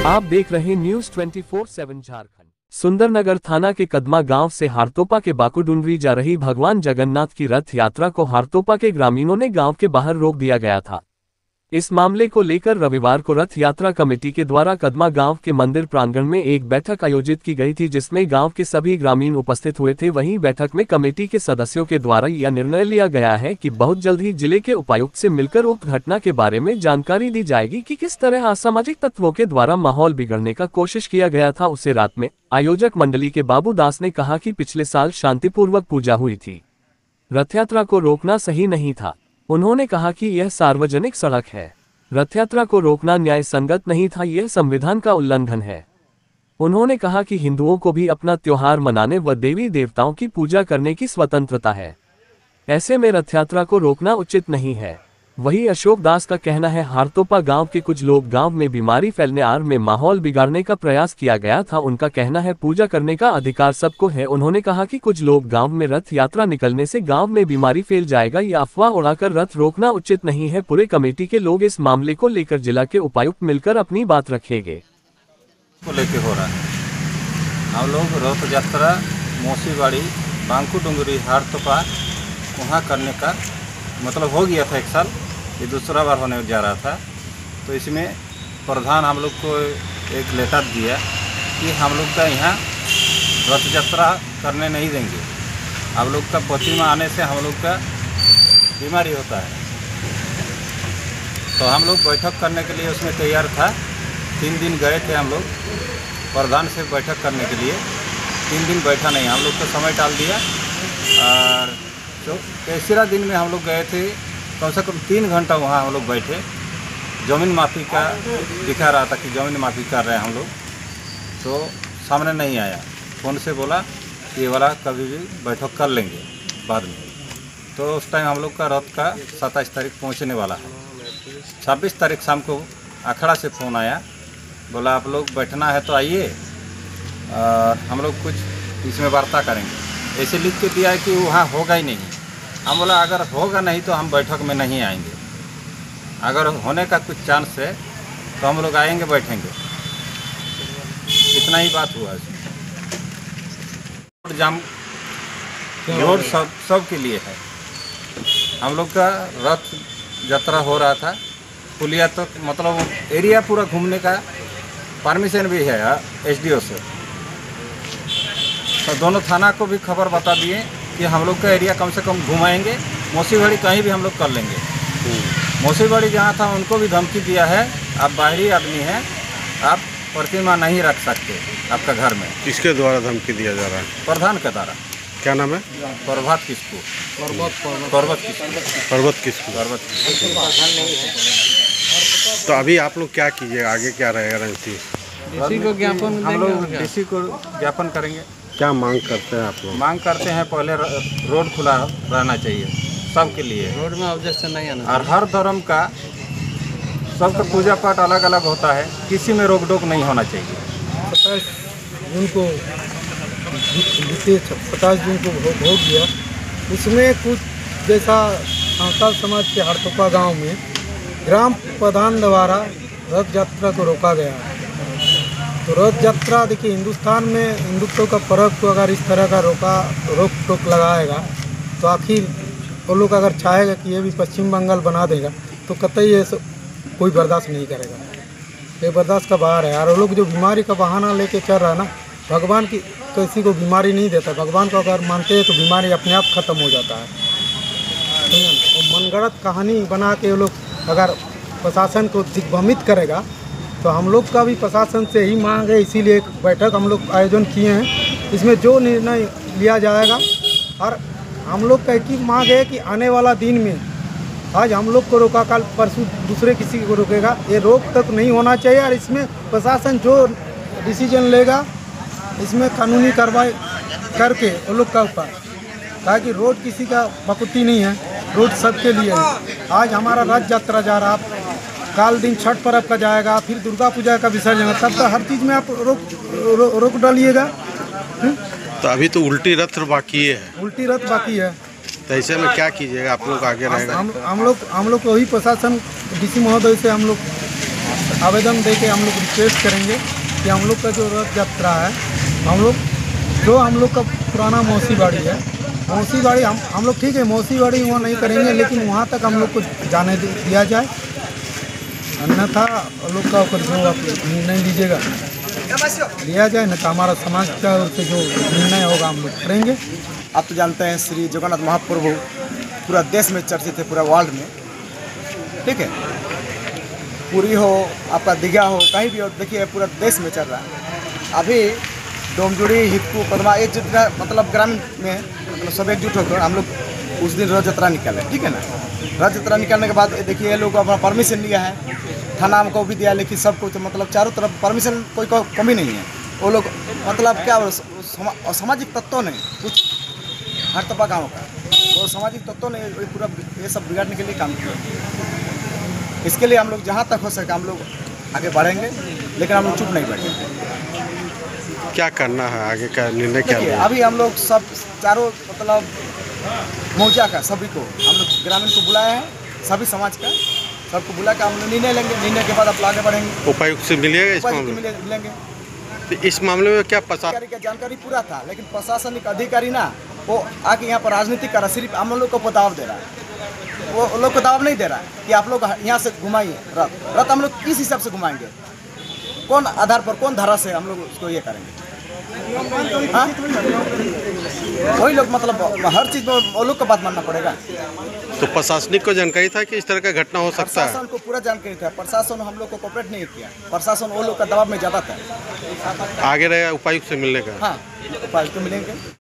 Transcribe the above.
आप देख रहे न्यूज 24/7 झारखंड। सुंदरनगर थाना के कदमा गांव से हारतोपा के बाकुडुंगरी जा रही भगवान जगन्नाथ की रथ यात्रा को हारतोपा के ग्रामीणों ने गांव के बाहर रोक दिया गया था। इस मामले को लेकर रविवार को रथ यात्रा कमेटी के द्वारा कदमा गांव के मंदिर प्रांगण में एक बैठक आयोजित की गई थी, जिसमें गांव के सभी ग्रामीण उपस्थित हुए थे। वहीं बैठक में कमेटी के सदस्यों के द्वारा यह निर्णय लिया गया है कि बहुत जल्द ही जिले के उपायुक्त से मिलकर उक्त घटना के बारे में जानकारी दी जाएगी कि किस तरह असामाजिक तत्वों के द्वारा माहौल बिगड़ने का कोशिश किया गया था। उसे रात में आयोजक मंडली के बाबू दास ने कहा कि पिछले साल शांतिपूर्वक पूजा हुई थी, रथ यात्रा को रोकना सही नहीं था। उन्होंने कहा कि यह सार्वजनिक सड़क है, रथ यात्रा को रोकना न्याय संगत नहीं था, यह संविधान का उल्लंघन है। उन्होंने कहा कि हिंदुओं को भी अपना त्योहार मनाने व देवी देवताओं की पूजा करने की स्वतंत्रता है, ऐसे में रथ यात्रा को रोकना उचित नहीं है। वही अशोक दास का कहना है, हारतोपा गांव के कुछ लोग गांव में बीमारी फैलने आर में माहौल बिगाड़ने का प्रयास किया गया था। उनका कहना है पूजा करने का अधिकार सबको है। उन्होंने कहा कि कुछ लोग गांव में रथ यात्रा निकलने से गांव में बीमारी फैल जाएगा, ये अफवाह उड़ाकर रथ रोकना उचित नहीं है। पूरे कमेटी के लोग इस मामले को लेकर जिला के उपायुक्त मिलकर अपनी बात रखेंगे। लेके हो रहा है, हम लोग रथ यात्रा मौसीबाड़ी बांकुडुंगरी हारतोपा वहाँ करने का मतलब हो गया था एक साल, ये दूसरा बार होने जा रहा था। तो इसमें प्रधान हम लोग को एक लेटर दिया कि हम लोग का यहाँ रथ यात्रा करने नहीं देंगे, आप लोग का प्रतिमा आने से हम लोग का बीमारी होता है। तो हम लोग बैठक करने के लिए उसमें तैयार था। 3 दिन गए थे हम लोग प्रधान से बैठक करने के लिए, 3 दिन बैठा नहीं, हम लोग का समय टाल दिया। और तो तीसरा दिन में हम लोग गए थे, कम से कम 3 घंटा वहाँ हम लोग बैठे। ज़मीन माफ़ी का दिखा रहा था कि ज़मीन माफ़ी कर रहे हैं हम लोग, तो सामने नहीं आया। फ़ोन से बोला कि ये वाला कभी भी बैठक कर लेंगे बाद में। तो उस टाइम हम लोग का रथ का 27 तारीख पहुँचने वाला है। 26 तारीख शाम को अखड़ा से फ़ोन आया, बोला आप लोग बैठना है तो आइए और हम लोग कुछ इसमें वार्ता करेंगे। ऐसे लिख के दिया है कि वहाँ होगा ही नहीं। हम बोला अगर होगा नहीं तो हम बैठक में नहीं आएंगे, अगर होने का कुछ चांस है तो हम लोग आएंगे बैठेंगे, इतना ही बात हुआ। रोड जाम, रोड सब के लिए है। हम लोग का रथ यात्रा हो रहा था, पुलिया तो मतलब एरिया पूरा घूमने का परमिशन भी है SDO से। तो दोनों थाना को भी खबर बता दिए कि हम लोग का एरिया कम से कम घुमाएंगे, मौसीबाड़ी कहीं भी हम लोग कर लेंगे। मौसीबाड़ी जहाँ था उनको भी धमकी दिया है, आप बाहरी आदमी हैं, आप प्रतिमा नहीं रख सकते आपका घर में। किसके द्वारा धमकी दिया जा रहा है? प्रधान के द्वारा। क्या नाम है? प्रभात किसको? पर्वत किसको? तो अभी आप लोग क्या कीजिए, आगे क्या रहेगा रणनीति? DC को ज्ञापन, हम लोग DC को ज्ञापन करेंगे। क्या मांग करते हैं आप लोग? मांग करते हैं पहले रोड खुला रहना चाहिए सबके लिए, रोड में ऑब्जेक्शन नहीं आना, और हर धर्म का सबका पूजा पाठ अलग अलग होता है, किसी में रोक टोक नहीं होना चाहिए। 27 जून को बीते 50 जून को हो गया, उसमें कुछ जैसा सांताल समाज के हारतोपा गांव में ग्राम प्रधान द्वारा रथ यात्रा को रोका गया है। तो रथ यात्रा देखिए, हिंदुस्तान में हिंदुत्व का पर्व को अगर इस तरह का रोक टोक लगाएगा तो आखिर वो लोग अगर चाहेगा कि ये भी पश्चिम बंगाल बना देगा तो कतई ये कोई बर्दाश्त नहीं करेगा, ये बर्दाश्त का बाहर है। और वो लोग जो बीमारी का बहाना लेके चल रहा है ना, भगवान की किसी को बीमारी नहीं देता, भगवान को अगर मानते हैं तो बीमारी अपने आप खत्म हो जाता है। तो मनगढ़ंत कहानी बना के वो लोग अगर प्रशासन को दिग्भ्रमित करेगा तो हम लोग का भी प्रशासन से ही मांग है। इसीलिए एक बैठक हम लोग आयोजन किए हैं, इसमें जो निर्णय लिया जाएगा। और हम लोग का एक ही मांग है कि आने वाला दिन में, आज हम लोग को रोका, कल परसों दूसरे किसी को रोकेगा, ये रोक तक नहीं होना चाहिए। और इसमें प्रशासन जो डिसीजन लेगा इसमें कानूनी कार्रवाई करके वो लोग का ऊपर, ताकि रोड किसी का बकुती नहीं है, रोड सबके लिए है। आज हमारा रथ यात्रा जा रहा, काल दिन छठ पर्व का जाएगा, फिर दुर्गा पूजा का विसर्जन, तब तो हर चीज़ में आप रोक डालिएगा। तो अभी तो उल्टी रथ बाकी है। उल्टी रथ बाकी है, तो ऐसे में क्या कीजिएगा आप लोग आगे रहेगा? हम लोग वही प्रशासन DC महोदय से हम लोग आवेदन दे के हम लोग रिक्वेस्ट करेंगे कि हम लोग का जो रथ यात्रा है, हम लोग का पुराना मौसी बाड़ी है, मौसी बाड़ी हम लोग ठीक है, मौसी बाड़ी वहाँ नहीं करेंगे, लेकिन वहाँ तक हम लोग को जाने दिया जाए, अन्यथा लोग का ऊपर जो आप निर्णय लीजिएगा लिया जाए, न तो हमारा समाज का ओर से जो निर्णय होगा हम लोग करेंगे। आप तो जानते हैं श्री जगन्नाथ महाप्रभु पूरा देश में चर्चित है, पूरा वर्ल्ड में, ठीक है। पुरी हो, आपका दीघा हो, कहीं भी हो, देखिए पूरा देश में चल रहा है। अभी डोमजुड़ी, हितकू, पदमा, एक जितना मतलब ग्रामीण में मतलब सब एकजुट होकर हम लोग उस दिन रथ यात्रा निकाले, ठीक है ना। रथ यात्रा निकालने के बाद देखिए ये लोग अपना परमिशन लिया है, थाना को भी दिया, लेकिन सबको तो मतलब चारों तरफ परमिशन कोई कमी नहीं है। वो लोग मतलब क्या सामाजिक तत्वों ने कुछ हरतपा गाँव का वो सामाजिक तत्वों ने पूरा ये सब बिगाड़ने के लिए काम किया। इसके लिए हम लोग जहाँ तक हो सके हम लोग आगे बढ़ेंगे, लेकिन हम लोग चुप नहीं बैठेंगे। क्या करना है आगे का निर्णय क्या है? अभी हम लोग सब चारों मतलब मौजा का सभी को हम लोग ग्रामीण को बुलाया है, सभी समाज का सबको बुला के हम लोग निर्णय लेंगे। निर्णय के बाद आप आगे बढ़ेंगे। उपायुक्त से मिलेगा इस मामले में? मिलेंगे। तो इस मामले में क्या अधिकारी का जानकारी पूरा था, लेकिन प्रशासनिक अधिकारी ना वो आके यहाँ पर राजनीति कर रहा, सिर्फ हम लोग को दबाव दे रहा है। वो लोग को दबाव नहीं दे रहा है कि आप लोग यहाँ से घुमाइए रथ हम लोग किस हिसाब से घुमाएंगे, कौन आधार पर, कौन धारा से हम लोग उसको ये करेंगे। हाँ, वही लोग मतलब हर चीज़ में वो लोग को बात मानना पड़ेगा। तो प्रशासनिक को जानकारी था कि इस तरह का घटना हो सकता है? प्रशासन को पूरा जानकारी था, प्रशासन हम लोग को कोऑपरेट नहीं किया, प्रशासन वो लोग का दबाव में ज़्यादा था। आगे रहेगा उपायुक्त से मिलने का? हाँ, उपायुक्त को मिलेंगे।